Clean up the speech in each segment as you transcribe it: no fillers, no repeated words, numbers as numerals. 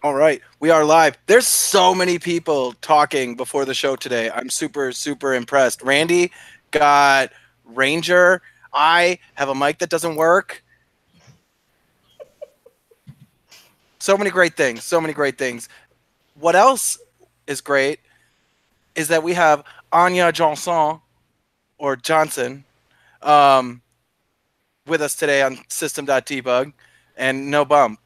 All right, we are live. There's so many people talking before the show today. I'm super, super impressed. Randy got Ranger. I have a mic that doesn't work. So many great things. So many great things. What else is great is that we have Áine Johnson um, with us today on System.Debug, and no bump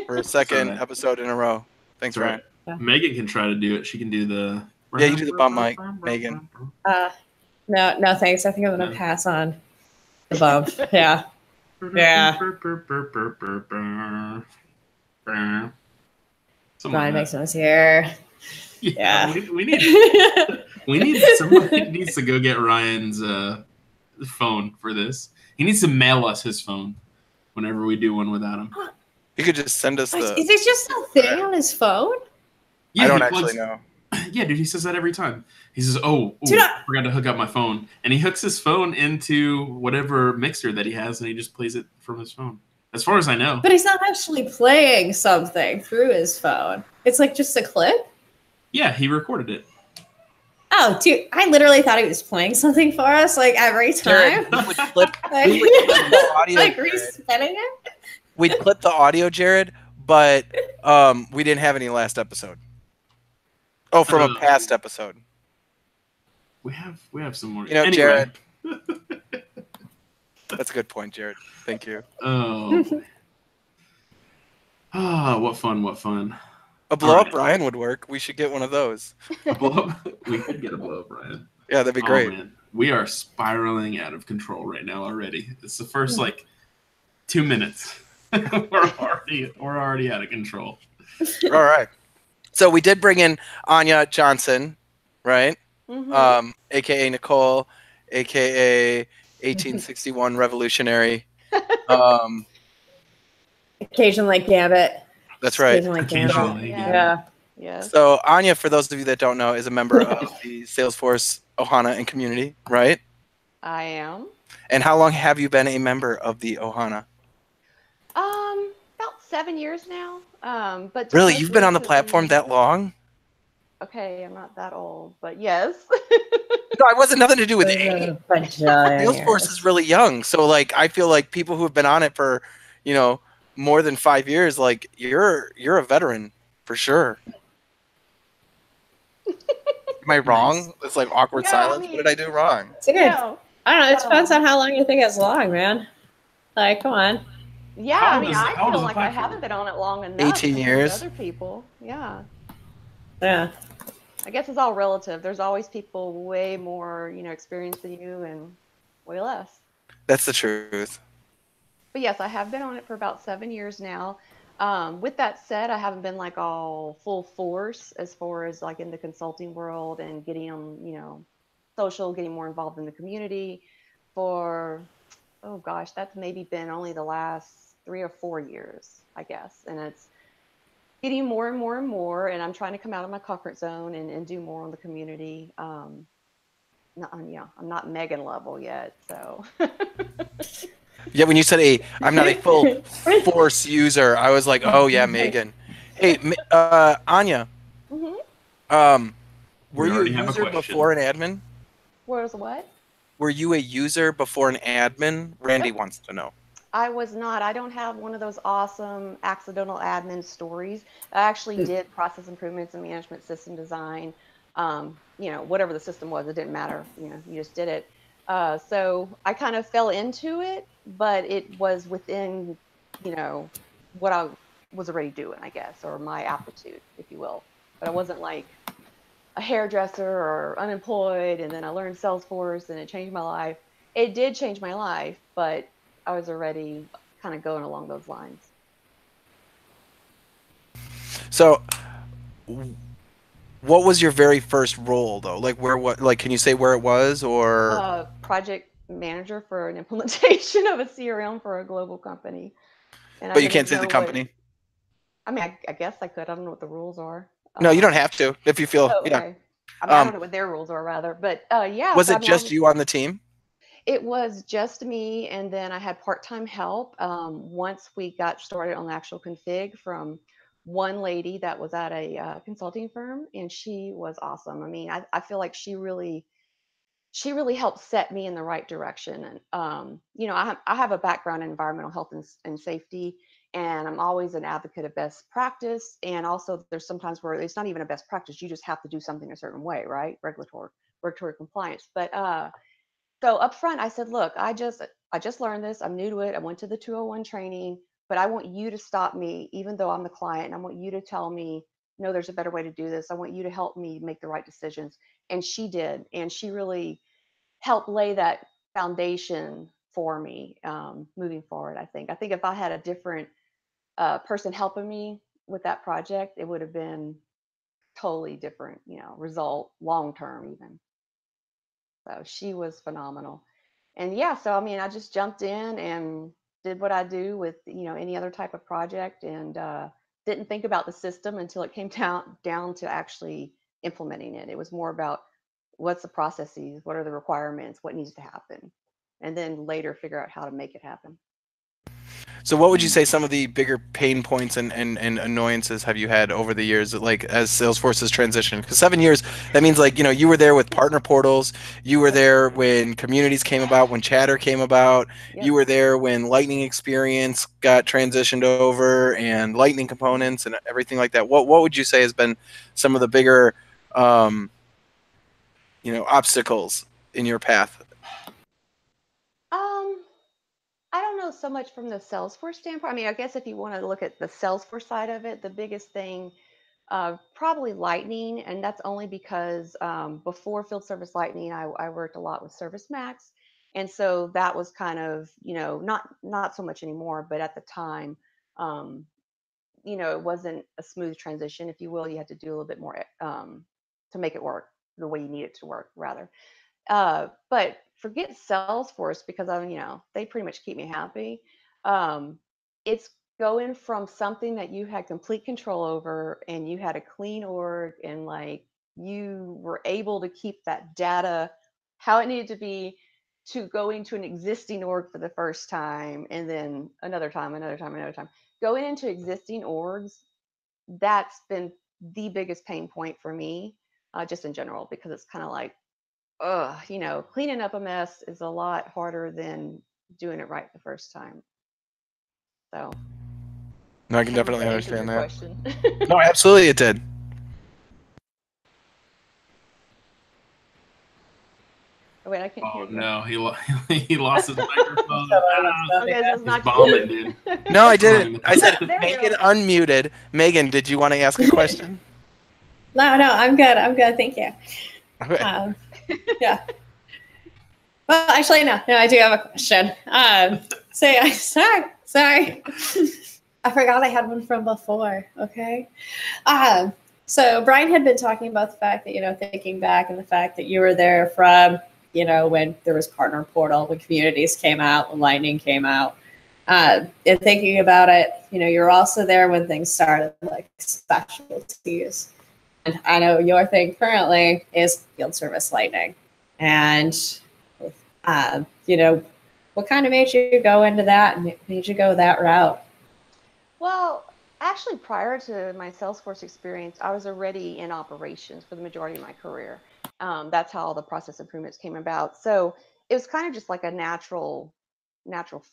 for a second right. episode in a row. Thanks, That's right. Ryan. Yeah. Megan can try to do it. She can do the. Yeah, you do the bump mic, Megan. No, thanks. I think I'm gonna No. pass on the bump. Yeah. Yeah. Something Ryan like makes noise here. Yeah, Yeah. we need somebody needs to go get Ryan's phone for this. He needs to mail us his phone whenever we do one without him. You could just send us Is the. it just a thing on his phone? Yeah, I don't he actually plugs- know. Yeah, dude, he says that every time. He says, "Oh, Dude, I forgot to hook up my phone," and he hooks his phone into whatever mixer that he has, and he just plays it from his phone. As far as I know. But he's not actually playing something through his phone. It's like just a clip. Yeah, he recorded it. Oh, dude, I literally thought he was playing something for us, like every time. Jared, we would clip, Like, we would clip the audio. like Jared. respinning it. We'd clip the audio, Jared, but we didn't have any last episode. Oh, from a past episode. We have some more. You know, anyway. Jared. That's a good point, Jared. Thank you. Oh. What fun. A blow up Alright. Ryan would work. We should get one of those. A blow up. We could get a blow up, Ryan. Yeah, that'd be great. Man. We are spiraling out of control right now already. It's the first 2 minutes. we're already out of control. All right. So we did bring in Áine Johnson, right? Mm-hmm. AKA Nicole, AKA 1861 Revolutionary. Occasionally Gambit. That's right. Occasionally Gambit. Occasionally, Yeah. Yes. So Áine, for those of you that don't know, is a member of the Salesforce Ohana and community, right? I am. And how long have you been a member of the Ohana? About 7 years now. But Really, most you've been on the recently- platform that long? Okay, I'm not that old, but yes. No, it wasn't nothing to do with age. Salesforce Salesforce is really young, so I feel like people who have been on it for, more than 5 years, you're a veteran for sure. Am I wrong? It's like awkward Yeah, silence. I mean- What did I do wrong? Dude, No. I don't know. It depends on how long you think it's long, man. Like, come on. Yeah, How I old mean, is- I how old feel is the like I platform? haven't been on it long enough. 18 compared to years. Other people, yeah. Yeah. I guess it's all relative. There's always people way more, experienced than you, and way less. That's the truth. But yes, I have been on it for about 7 years now. With that said, I haven't been all full force as far as in the consulting world and getting on, social, getting more involved in the community for, oh gosh, that's maybe been only the last 3 or 4 years, I guess. And it's getting more and more and more, and I'm trying to come out of my comfort zone and do more on the community. I'm not Megan level yet, so. Yeah, when you said I'm not a full force user, I was like, oh yeah, Megan. Hey, Áine. Mhm. Were We you a already have a user question. before an admin? Where's what? Were you a user before an admin? Randy wants to know. I was not. I don't have one of those awesome accidental admin stories. I actually did process improvements and management system design. Whatever the system was, it didn't matter. You just did it. So I kind of fell into it, but it was within, what I was already doing, I guess, or my aptitude, if you will. But I wasn't like a hairdresser or unemployed, and then I learned Salesforce and it changed my life. It did change my life, but I was already kind of going along those lines. So, what was your very first role though? Can you say where it was or? Project manager for an implementation of a CRM for a global company. And But you can't say the company. I guess I could. I don't know what the rules are. No, you don't have to if you feel. Oh, Yeah. okay. I don't know what their rules are, rather. But yeah. Was so it just you on the team? It was just me, and then I had part-time help once we got started on the actual config from one lady that was at a consulting firm, and she was awesome. I mean, I feel like she really helped set me in the right direction. And you know, I have a background in environmental health and safety, and I'm always an advocate of best practice. And also, there's sometimes where it's not even a best practice; you just have to do something a certain way, right? Regulatory compliance. But so up front, I said, look, I just learned this. I'm new to it. I went to the 201 training, but I want you to stop me, even though I'm the client. And I want you to tell me, no, there's a better way to do this. I want you to help me make the right decisions. And she did, and she really helped lay that foundation for me moving forward. I think if I had a different person helping me with that project, it would have been totally different, result long term even. So she was phenomenal. And yeah, so I mean, I just jumped in and did what I do with, any other type of project, and didn't think about the system until it came down to actually implementing it. It was more about what's the processes, what are the requirements, what needs to happen, and then later figure out how to make it happen. So what would you say some of the bigger pain points and annoyances have you had over the years, like as Salesforce has transitioned? Because 7 years, that means like, you were there with partner portals, you were there when communities came about, when Chatter came about, Yep. you were there when Lightning Experience got transitioned over and Lightning components and everything like that. What would you say has been some of the bigger obstacles in your path? Um, I don't know so much from the Salesforce standpoint. I mean, I guess if you want to look at the Salesforce side of it, the biggest thing, probably Lightning, and that's only because before Field Service Lightning, I worked a lot with Service Max, and so that was kind of, not so much anymore, but at the time, um, it wasn't a smooth transition, if you will. You had to do a little bit more to make it work the way you need it to work, rather. But forget Salesforce, because they pretty much keep me happy. Um, it's going from something that you had complete control over, and you had a clean org, and like you were able to keep that data how it needed to be, to going to an existing org for the first time, and then another time, another time, another time. Going into existing orgs, that's been the biggest pain point for me, just in general, because it's kind of like, cleaning up a mess is a lot harder than doing it right the first time. So No, I can I don't know if definitely that answers your understand that. question. No, absolutely it did. Oh, wait, I can't hear Oh you. no, he lost his microphone. Okay, so it's He's not bombing, dude. No, I didn't. I said There we Megan go. unmuted. Megan, did you want to ask a question? No, I'm good. I'm good. Thank you. Okay. Yeah. Well, actually, no, I do have a question. Sorry. I forgot I had one from before. Okay. So Brian had been talking about the fact that, thinking back, and the fact that you were there from, when there was Partner Portal, when Communities came out, when Lightning came out. And thinking about it, you're also there when things started, like specialties. And I know your thing currently is Field Service Lightning. And what kind of made you go into that and made you go that route? Well, actually, prior to my Salesforce experience, I was already in operations for the majority of my career. That's how all the process improvements came about. So it was kind of just like a natural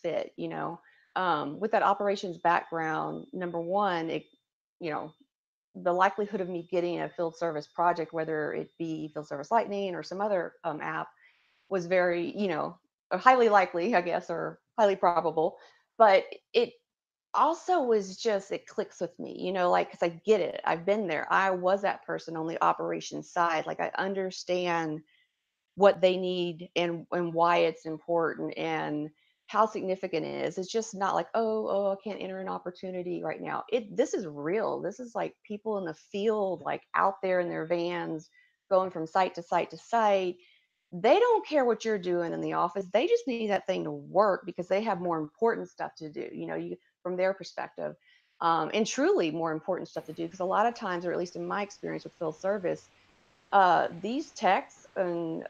fit. With that operations background, number one, you know, the likelihood of me getting a field service project, whether it be Field Service Lightning or some other app, was very, highly likely, I guess, or highly probable. But it also was just, it clicks with me, like, because I get it. I've been there. I was that person on the operations side. Like, I understand what they need, and why it's important, and how significant it is. It's just not like, I can't enter an opportunity right now. This is real. This is like people in the field, like out there in their vans, going from site to site to site. They don't care what you're doing in the office. They just need that thing to work, because they have more important stuff to do, from their perspective. And truly more important stuff to do, because a lot of times, or at least in my experience with field service, these techs and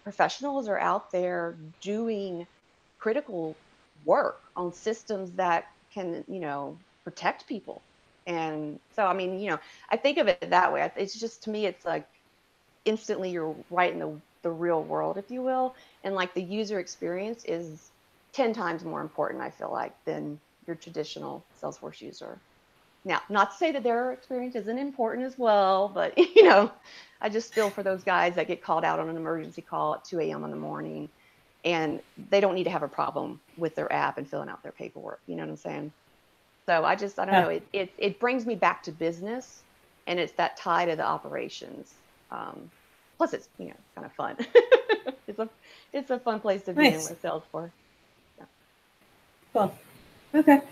professionals are out there doing critical work on systems that can, protect people. And so, I mean, I think of it that way. It's just, to me, it's like instantly you're right in the real world, if you will. And like the user experience is 10 times more important, I feel like, than your traditional Salesforce user. Now, not to say that their experience isn't important as well, but I just feel for those guys that get called out on an emergency call at 2 a.m. in the morning, and they don't need to have a problem with their app and filling out their paperwork. You know what I'm saying? So I don't know. It brings me back to business, and it's that tie to the operations. Plus, it's kind of fun. it's a fun place to be in with Salesforce. Yeah. Cool. Okay.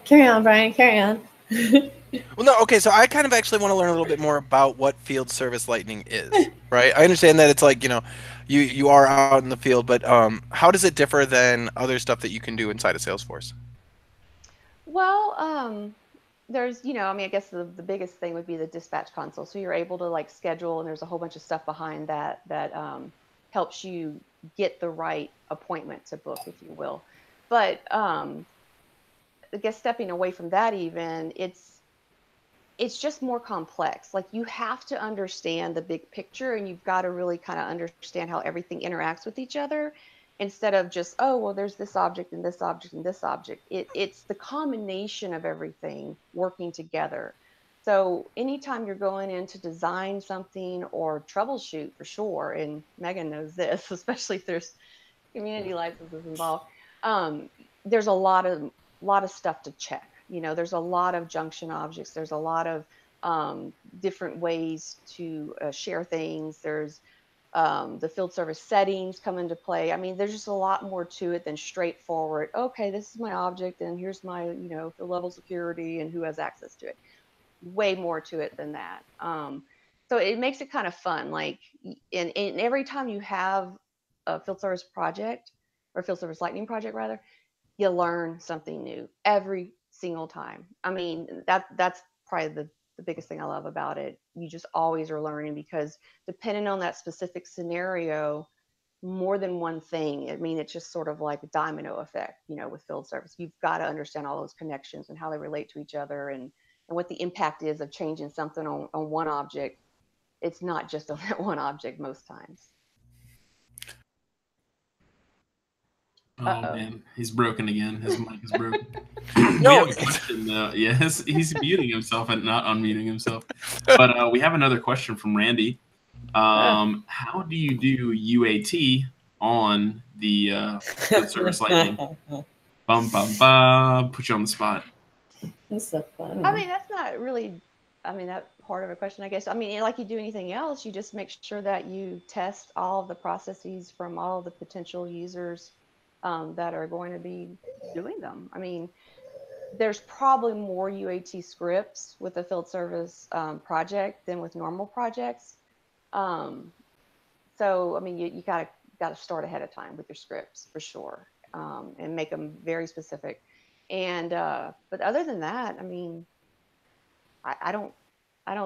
Carry on, Brian. Carry on. Well, no, okay, so I kind of actually want to learn a little bit more about what field service lightning is, right? I understand that it's like, you are out in the field, but how does it differ than other stuff that you can do inside of Salesforce? Well, there's, I mean, I guess the biggest thing would be the dispatch console. So you're able to like schedule, and there's a whole bunch of stuff behind that helps you get the right appointment to book, if you will. But I guess stepping away from that, even it's just more complex. Like you have to understand the big picture, and you've got to really kind of understand how everything interacts with each other, instead of just, oh, well, there's this object and this object and this object. It's the combination of everything working together. So anytime you're going in to design something or troubleshoot, for sure, and Megan knows this, especially if there's community licenses involved, there's a lot of stuff to check. There's a lot of junction objects. There's a lot of different ways to share things. There's the field service settings come into play. I mean, there's just a lot more to it than straightforward. Okay, this is my object, and here's my, the level of security and who has access to it. Way more to it than that. So it makes it kind of fun. Like, and every time you have a field service project, or field service lightning project rather, you learn something new every single time. I mean, that's probably the biggest thing I love about it. You just always are learning, because depending on that specific scenario, more than one thing. I mean, it's just sort of like a domino effect, with field service. You've got to understand all those connections and how they relate to each other, and what the impact is of changing something on one object. It's not just on that one object most times. Oh man, he's broken again. His mic is broken. No, we have a question. Yes, he's muting himself and not unmuting himself. But we have another question from Randy. How do you do UAT on the field service lightning? Bum bum bum. Put you on the spot. That's so fun. I mean, that's not really, that part of a question, I guess. I mean, like you do anything else, you just make sure that you test all of the processes from all of the potential users that are going to be doing them. I mean, there's probably more UAT scripts with a field service project than with normal projects. So, I mean, you got to start ahead of time with your scripts, for sure, and make them very specific. And but other than that, I mean, I don't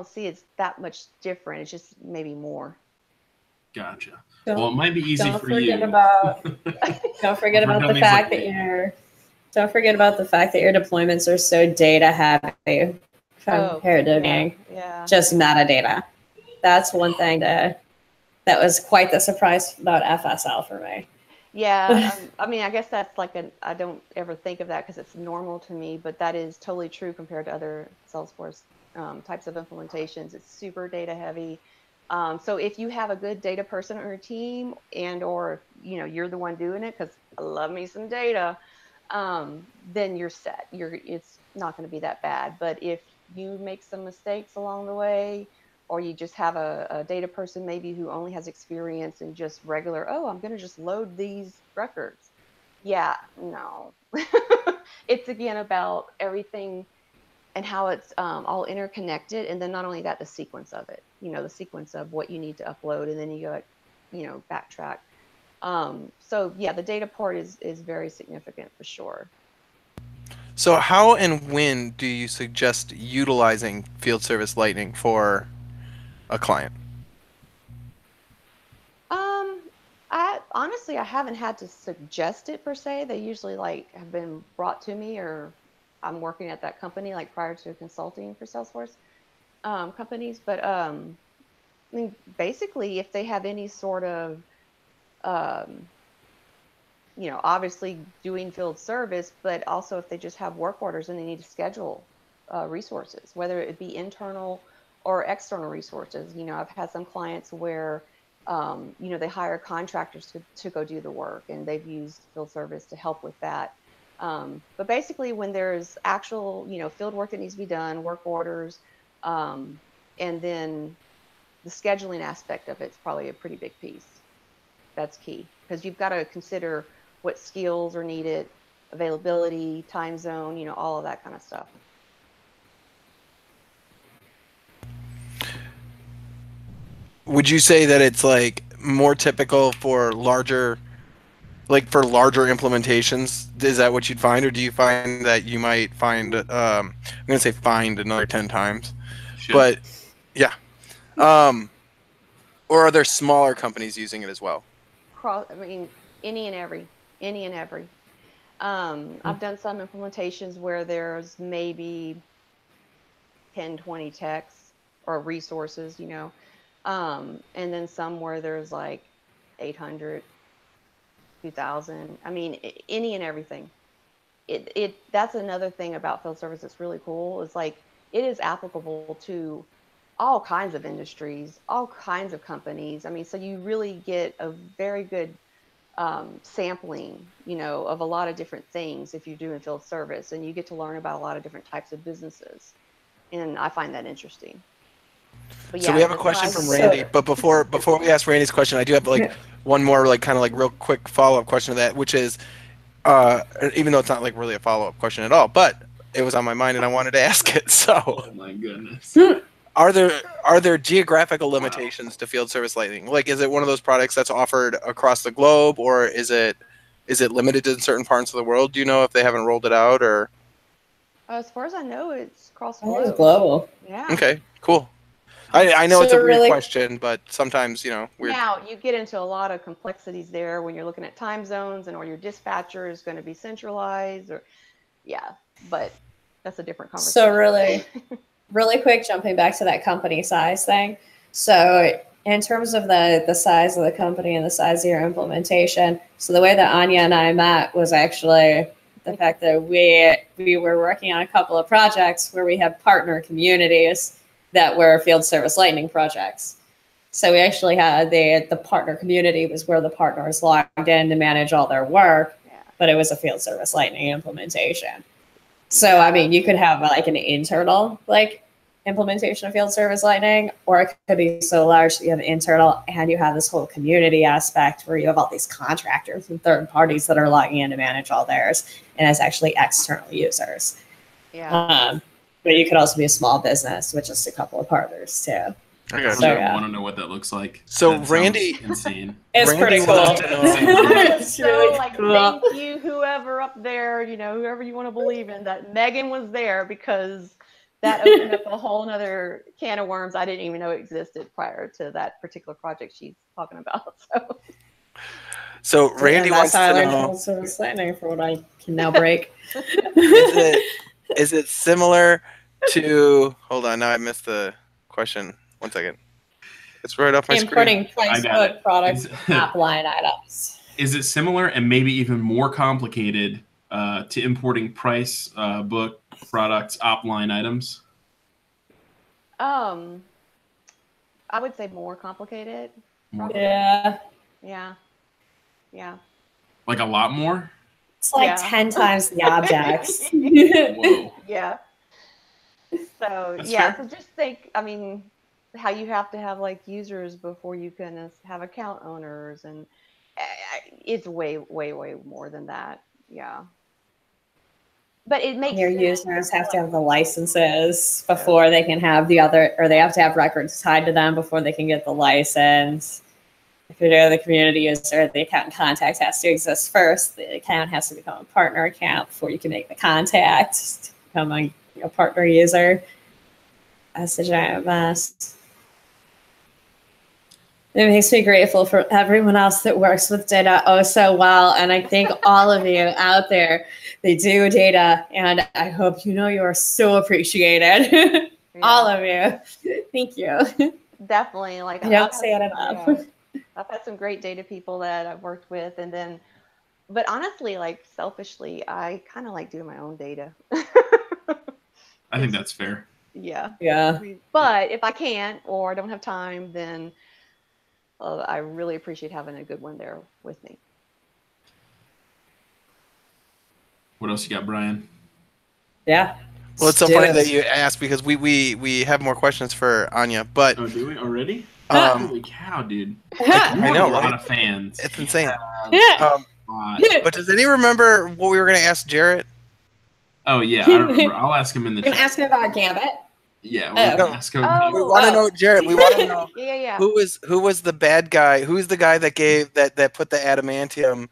see it's that much different. It's just maybe more. Gotcha. Well, it might be easy for you. Don't forget about the fact that your deployments are so data heavy compared to just metadata. That's one thing that was quite the surprise about FSL for me. Yeah, I mean, I guess that's like I don't ever think of that because it's normal to me, but that is totally true compared to other Salesforce types of implementations. It's super data heavy. So if you have a good data person on your team, or you're the one doing it, because I love me some data, then you're set. It's not going to be that bad. But if you make some mistakes along the way, or you just have a data person maybe who only has experience in just regular, I'm going to just load these records. Yeah, no. It's again about everything and how it's all interconnected. And then not only that, the sequence of it, the sequence of what you need to upload, and then you go, backtrack. So yeah, the data part is very significant for sure. So how and when do you suggest utilizing field service lightning for a client? I haven't had to suggest it per se. They usually have been brought to me, or I'm working at that company, like prior to consulting for Salesforce companies. But I mean, basically, if they have any sort of um, obviously doing field service, but also if they just have work orders and they need to schedule resources, whether it be internal or external resources. I've had some clients where, they hire contractors to go do the work, and they've used field service to help with that. But basically, when there's actual, field work that needs to be done, work orders, and then the scheduling aspect of it's probably a pretty big piece. That's key, because you've got to consider what skills are needed, availability, time zone, all of that kind of stuff. Would you say that it's like more typical for larger implementations? Is that what you'd find, or do you find that you might find I'm gonna say find another 10 times, Shit. but yeah, or are there smaller companies using it as well? I mean, any and every. I've done some implementations where there's maybe 10, 20 techs or resources, and then some where there's like 800, 2,000. I mean, any and everything. That's another thing about field service that's really cool. Is like it is applicable to all kinds of industries, all kinds of companies. I mean, so you really get a very good sampling, of a lot of different things if you're doing field service, and you get to learn about a lot of different types of businesses, and I find that interesting. But So yeah, we have a question from Randy, but before we ask Randy's question, I do have like one more like kind of like real quick follow-up question to that, which is even though it's not like really a follow-up question at all, but it was on my mind and I wanted to ask it. So Oh my goodness. are there geographical limitations to field service lightning? Like, is it one of those products that's offered across the globe, or is it limited to certain parts of the world? Do you know if they haven't rolled it out, or? as far as I know, it's cross I think it's globe. global. Yeah. Okay, cool. I know So it's a weird really- question, but sometimes, weird. Now you get into a lot of complexities there when you're looking at time zones, and or your dispatcher is going to be centralized, or but that's a different conversation. So really quick, jumping back to that company size thing. So in terms of the size of the company and the size of your implementation, so the way that Áine and I met was actually the fact that we were working on a couple of projects where we had partner communities that were field service lightning projects. So we actually had the partner community was where the partners logged in to manage all their work, but it was a field service lightning implementation. So, I mean, you could have like an internal like implementation of field service lightning, or it could be so large that you have internal and you have this whole community aspect where you have all these contractors and third parties that are logging in to manage all theirs, and it's actually external users. Yeah. But you could also be a small business with just a couple of partners too. I got I you. don't want to know what that looks like. So That sounds Randy- insane. It's Randy pretty cool. wants to know- It's So, really like, cool. thank you, whoever up there, whoever you want to believe in, that Megan was there, because that opened up a whole nother can of worms I didn't even know existed prior to that particular project she's talking about. So Randy wants that's how to I know. learned field service lightning for what I can now break. Is it similar to? Hold on, now I missed the question. 1 second. It's right off my Importing screen. price I got book products it. from top line items. Is it similar and maybe even more complicated to importing price book products offline items? I would say more complicated. Probably. Yeah. Yeah. Like a lot more? It's like Yeah. 10 times the objects. Whoa. Yeah. So That's yeah, fair. so just think, I mean, how you have to have like users before you can have account owners, and it's way, way, way more than that. Yeah. But it makes Your sense. users have to have the licenses before they can have the other, or they have to have records tied to them before they can get the license. If you're the community user, the account and contact has to exist first. The account has to become a partner account before you can make the contact to become a partner user. That's the giant mess. It makes me grateful for everyone else that works with data oh so well. And I think all of you out there, they do data. And I hope you know you are so appreciated. Yeah. All of you. Thank you. Definitely. Like, I don't say it enough. I've had some great data people that I've worked with, and then, but honestly, like selfishly, I kind of like doing my own data. I think that's fair. Yeah. Yeah. But if I can't or I don't have time, then I really appreciate having a good one there with me. What else you got, Brian? Yeah. Well, it's so funny that you asked because we have more questions for Áine, but Oh, do we already? um, Holy cow, dude! I know, a lot right? of fans. It's insane. Yeah. But does anyone remember what we were going to ask Jarrett? Oh yeah, I remember. I'll ask him in the You can chat. ask me about Gambit. Yeah, Oh. we'll ask him. We want to know, Jarrett. We want to know Yeah. who was the bad guy? Who's the guy that gave that put the adamantium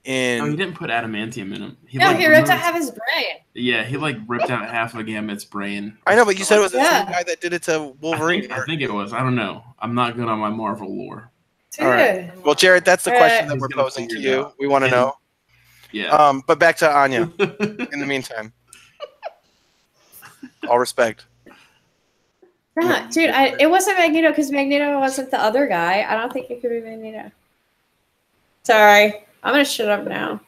in? Oh, he didn't put adamantium in him. No, he ripped out half his brain. Yeah, he like ripped out half of Gambit's brain. I know, but you said it was the Yeah. same guy that did it to Wolverine. I think it was. I don't know. I'm not good on my Marvel lore. All right. Well, Jarrett, that's the question that He's we're gonna posing to figure it you. out. We want to know. Yeah. But back to Áine. In the meantime, all respect. Yeah, dude, it wasn't Magneto because Magneto wasn't the other guy. I don't think it could be Magneto. Sorry. I'm going to shut up now.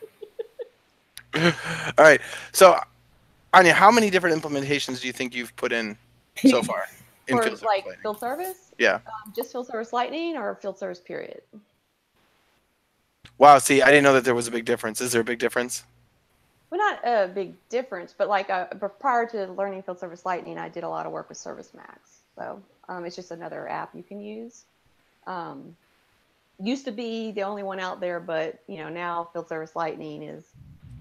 All right. So, Áine, how many different implementations do you think you've put in so far? For field like service field service? Yeah. Just field service lightning or field service period? Wow. See, I didn't know that there was a big difference. Is there a big difference? Well, not a big difference, but like prior to learning field service lightning, I did a lot of work with Service Max. So it's just another app you can use. Used to be the only one out there, but now field service lightning is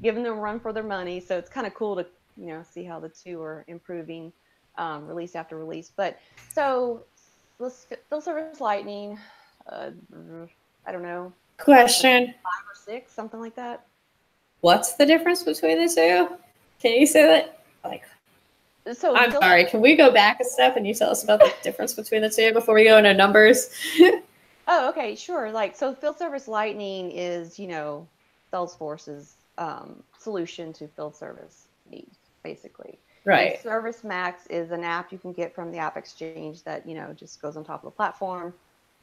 giving them a run for their money. So it's kind of cool to see how the two are improving release after release. But so field service lightning, I don't know. Question. 5 or 6, something like that. What's the difference between the two? Can you say that? So I'm sorry. Can we go back a step and you tell us about the difference between the two before we go into numbers? Oh, okay, sure. So field service lightning is, Salesforce's solution to field service needs, basically. Right. And Service Max is an app you can get from the App Exchange that, just goes on top of the platform.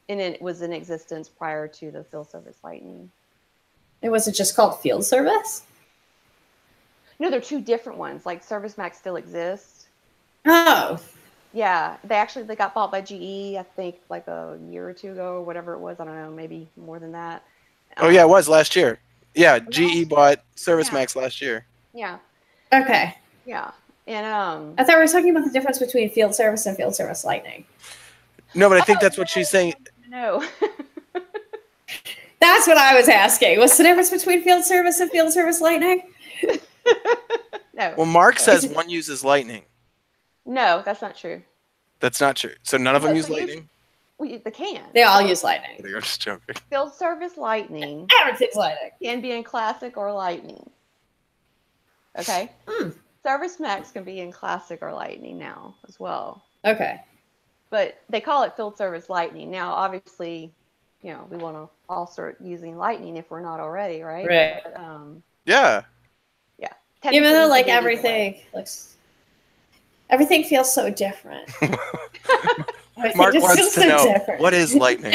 And it was in existence prior to the field service lightning. It wasn't just called field service? No, they're two different ones. Like Service Max still exists. Oh. Yeah, they got bought by GE, I think, like a year or two ago, or whatever it was. I don't know, maybe more than that. Oh yeah, it was last year. Yeah, GE bought Service Max last year. Yeah. Okay. Yeah, and I thought we were talking about the difference between field service and field service lightning. No, but I think that's what she's saying. No. That's what I was asking. What's the difference between field service and field service lightning? No. Well, Mark says one uses lightning. No, that's not true. That's not true. So none of them use lightning? Well, they can. They all use lightning. They're just joking. Field service lightning Everything's lightning. can be in classic or lightning. Okay? Service Max can be in classic or lightning now as well. Okay. But they call it field service lightning. Now, obviously, we want to all start using lightning if we're not already, right? Right. But, Yeah. yeah. Even though like everything feels so different. Mark wants to know, what is lightning?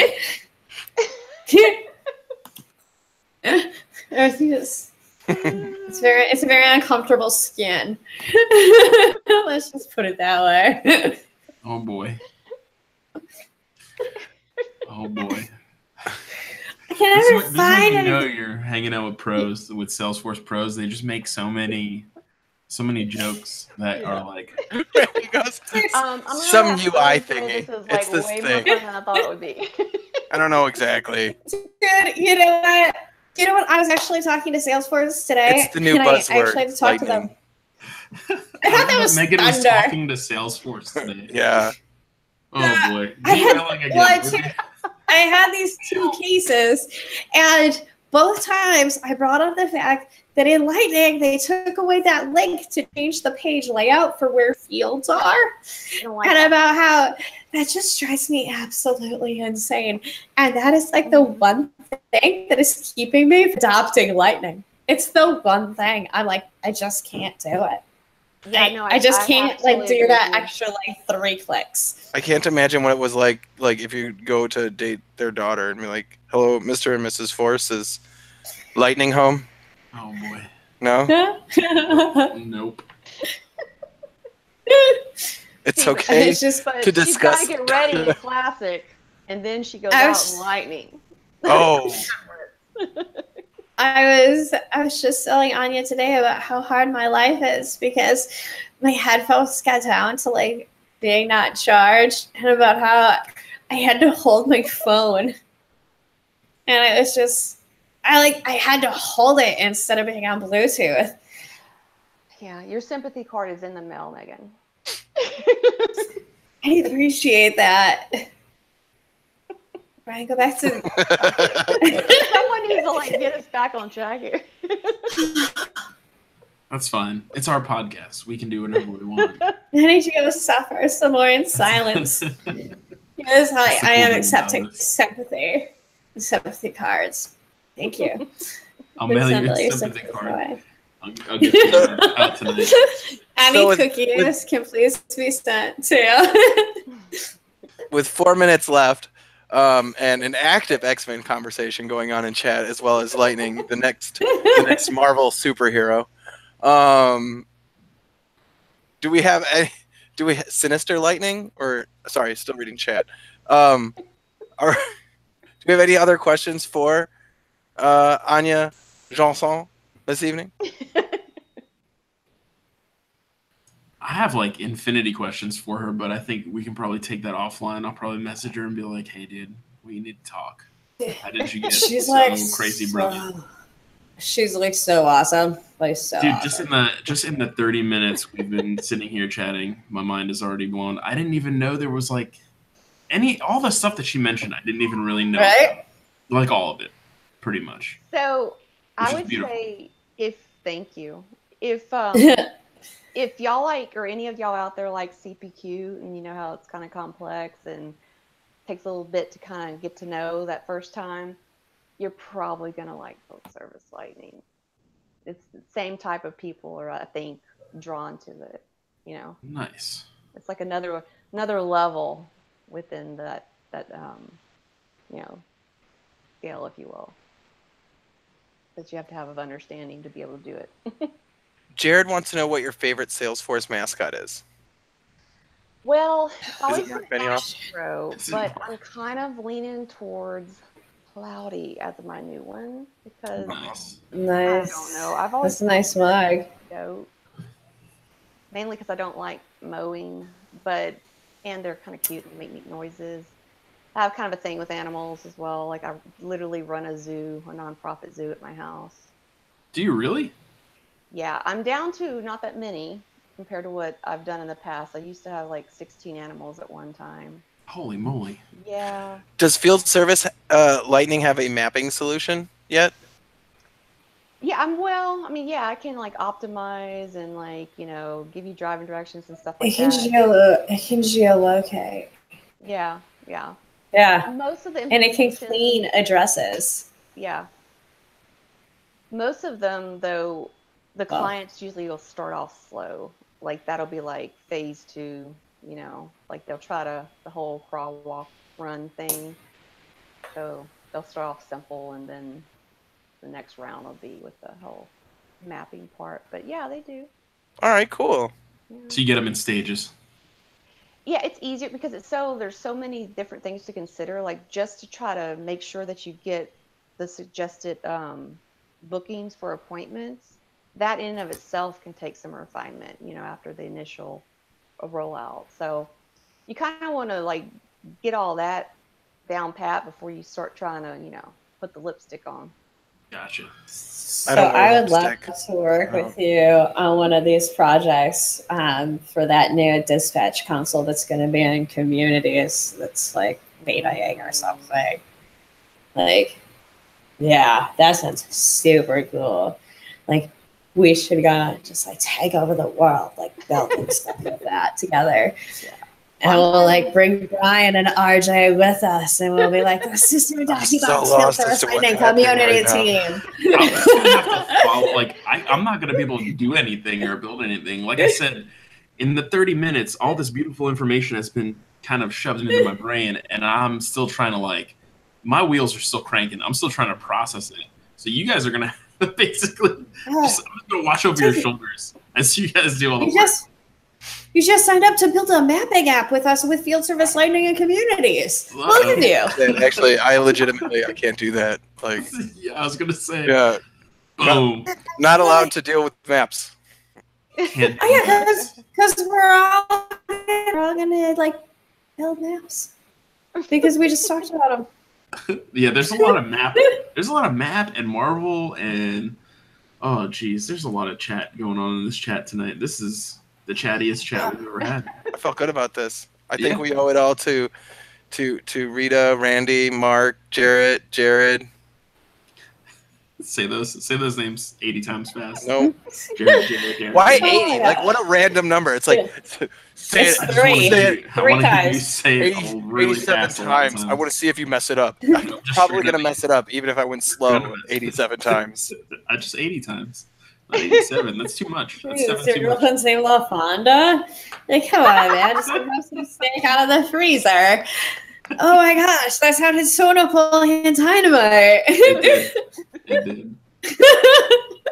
Everything is it's a very uncomfortable skin. Let's just put it that way. Oh boy. Oh boy. I can never find anything. You're hanging out with pros, with Salesforce pros. They just make so many jokes that are like. Some UI thingy. It's this way thing. more fun than I thought it would be. I don't know exactly. Good. You know what? I was actually talking to Salesforce today. It's the new buzzword. I actually had to talk to them. I thought that was Megan thunder. was talking to Salesforce today. Yeah. Oh boy. I had these two cases, and both times I brought up the fact that in Lightning, they took away that link to change the page layout for where fields are. And about how that just drives me absolutely insane. And that is like the one thing that is keeping me from adopting Lightning. It's the one thing. I'm like, I just can't do it. Yeah, no, I just can't like do absolutely that agree. extra like 3 clicks. I can't imagine what it was like if you go to date their daughter and be like, "Hello, Mr. and Mrs. Force, is Lightning home?" Oh boy. No, Nope. it's See, but okay It's just But to she's got discuss. to get ready in classic, and then she goes I out was- in Lightning. Oh, I was just telling Anya today about how hard my life is because my headphones got down to like being not charged, and about how I had to hold my phone, and it was just I had to hold it instead of being on Bluetooth. Yeah, your sympathy card is in the mail, Megan. I appreciate that. Brian, go back to. Someone needs to like get us back on track here. That's fine. It's our podcast. We can do whatever we want. I need to go suffer some more in silence. Because I am accepting sympathy cards. Thank you. I'll Please mail send you all a your sympathy sympathy card. away. I'll get you out tonight. Any So with- cookies can please be sent to. with 4 minutes left, and an active X-Men conversation going on in chat, as well as Lightning, the next Marvel superhero. Do we have Sinister Lightning, or sorry, still reading chat? Do we have any other questions for Anya Janson this evening? I have like infinity questions for her, but I think we can probably take that offline. I'll probably message her and be like, "Hey, dude, we need to talk. How did you get She's so like crazy brilliant?" She's like so awesome. Like so Dude, awesome. just in the 30 minutes we've been sitting here chatting, my mind is already blown. I didn't even know there was like all the stuff that she mentioned. I didn't even really know. Right? Like all of it, pretty much. So Which I is would beautiful. say thank you. If y'all like, or any of y'all out there like CPQ, and you know how it's kind of complex and takes a little bit to kind of get to know that first time, you're probably gonna like Full Service Lightning. It's the same type of people are, I think, drawn to it. You know, Nice. it's like another level within that scale, if you will, that you have to have of understanding to be able to do it. Jared wants to know what your favorite Salesforce mascot is. Well, it's always Mark been Benioff? Astro, but I'm kind of leaning towards Cloudy as my new one because Nice. Nice. I don't know. I've always That's a nice mug. goat, mainly because I don't like mowing, and they're kind of cute and make neat noises. I have kind of a thing with animals as well. Like I literally run a nonprofit zoo at my house. Do you really? Yeah, I'm down to not that many compared to what I've done in the past. I used to have like 16 animals at one time. Holy moly. Yeah. Does Field Service Lightning have a mapping solution yet? Yeah, I can like optimize and like, give you driving directions and stuff like that. It can geolocate. Yeah. Yeah. Most of the And it can implementations- clean addresses. Yeah. Most of them, though, the clients usually will start off slow. Like that'll be like phase 2, like they'll try the whole crawl, walk, run thing. So they'll start off simple, and then the next round will be with the whole mapping part. But yeah, they do. All right, cool. Yeah. So you get them in stages. Yeah, it's easier because there's so many different things to consider, like just to try to make sure that you get the suggested bookings for appointments. That in and of itself can take some refinement, after the initial rollout. So you kind of want to like get all that down pat before you start trying to, put the lipstick on. Gotcha. So don't wear I would love lipstick. to work with you on one of these projects for that new dispatch console that's going to be in communities that's like betaing or something. Like, yeah, that sounds super cool. like we should go just like take over the world, like building stuff like that together. Yeah. And we'll like bring Brian and RJ with us, and we'll be like the System Docubox so Field lost as Service to what's Lightning happening Community right Team. I'm just gonna have to follow. Like, I'm not gonna be able to do anything or build anything. Like I said, in the 30 minutes, all this beautiful information has been kind of shoved into my brain, and I'm still trying to like, my wheels are still cranking. I'm still trying to process it. So you guys are gonna basically I'm just gonna watch over your shoulders as you guys do all the work. You just signed up to build a mapping app with us with Field Service Lightning and Communities. Look at you. Actually, I can't do that. Like, Yeah, I was gonna say. yeah, Boom. not allowed to deal with maps. Can't Oh yeah, because we're all gonna like build maps because we just talked about them. Yeah, there's a lot of map. There's a lot of map and Marvel and oh geez, there's a lot of chat going on in this chat tonight. This is the chattiest chat we've ever had. I felt good about this. I think we owe it all to Rita, Randy, Mark, Jared. Say those names 80 times fast. No. Jared. Why Oh 80? my Like, what a random number. It's like, say It's it. three. Say it. I want to hear you times. say it 80, really 87 fast. a lot of times. I want to see if you mess it up. I'm Just probably straight going to up mess it up, even if I went slow 87 times. Just 80 times. Not 87. That's too much. That's Dude, 7 too much. girlfriend's name La Fonda. Like, come on, man. Just grab some steak out of the freezer. Oh my gosh, that sounded so Napoleon Dynamite. It did.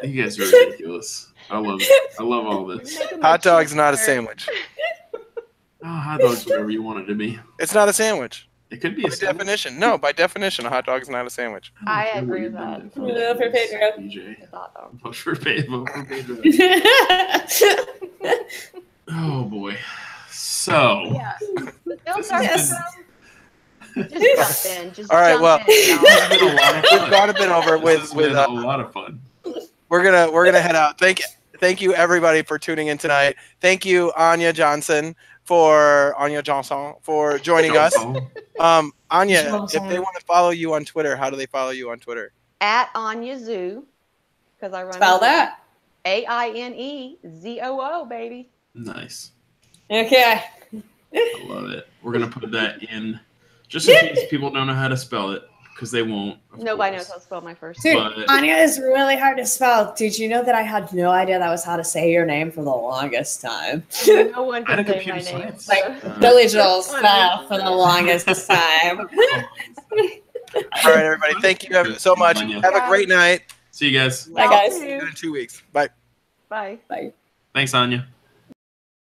You guys are ridiculous. I love all this. Hot dog's not a sandwich. Oh, hot dog's whatever you want it to be. It's not a sandwich. It could be By a sandwich. definition. No, by definition, a hot dog is not a sandwich. I don't care agree what with you've that. done Vote for Pedro. PJ. Thought though. Vote for Pedro. Oh boy. So. Yeah. This Don't has start been- Just jump in. Just All right, jump well, in, this has y'all. been a lot of We've fun. gone a bit over This has with been a lot of fun. we're gonna head out. Thank you everybody for tuning in tonight. Thank you Áine Johnson for joining us. Áine, if they want to follow you on Twitter, how do they follow you on Twitter? At Áine Zoo, because I run. Spell that. AINEZOO, baby. Nice. Okay. I love it. We're gonna put that in just in case people don't know how to spell it, because they won't. of Nobody knows course. how to spell my first Dude, name. But- Anya is really hard to spell. Did you know that I had no idea that was how to say your name for the longest time? No one I had can a say my computer name. science. Like Billy Joel style for the longest time. All right, everybody. Thank you so much. Áine. Have a great night. See you guys. Bye, guys. See you in 2 weeks. Bye. Bye. Bye. Thanks, Áine.